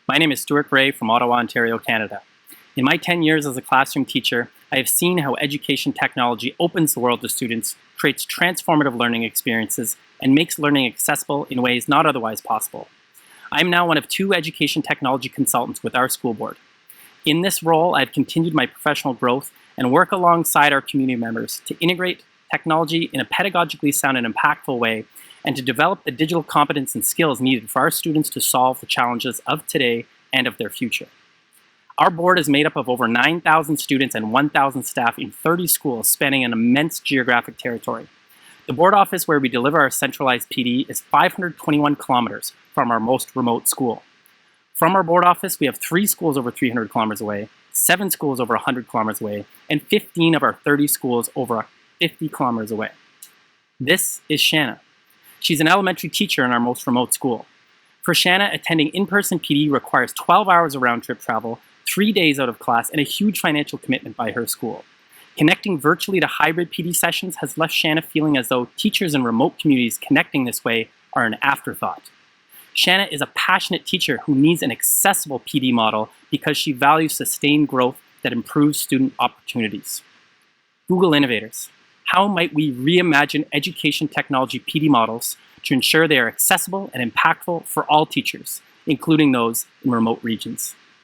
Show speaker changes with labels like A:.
A: My name is Stuart from Ottawa, Ontario, Canada. In my 10 years as a classroom teacher, I have seen how education technology opens the world to students, creates transformative learning experiences, and makes learning accessible in ways not otherwise possible. I am now one of 2 education technology consultants with our school board. In this role, I've continued my professional growth and work alongside our community members to integrate technology in a pedagogically sound and impactful way, and to develop the digital competence and skills needed for our students to solve the challenges of today and of their future. Our board is made up of over 9,000 students and 1,000 staff in 30 schools spanning an immense geographic territory. The board office where we deliver our centralized PD is 521 kilometers from our most remote school. From our board office, we have 3 schools over 300 kilometers away, 7 schools over 100 kilometers away, and 15 of our 30 schools over 50 kilometers away. This is Shanna. She's an elementary teacher in our most remote school. For Shanna, attending in-person PD requires 12 hours of round-trip travel, 3 days out of class, and a huge financial commitment by her school. Connecting virtually to hybrid PD sessions has left Shanna feeling as though teachers in remote communities connecting this way are an afterthought. Shanna is a passionate teacher who needs an accessible PD model because she values sustained growth that improves student opportunities. Google Innovators. How might we reimagine education technology PD models to ensure they are accessible and impactful for all teachers, including those in remote regions?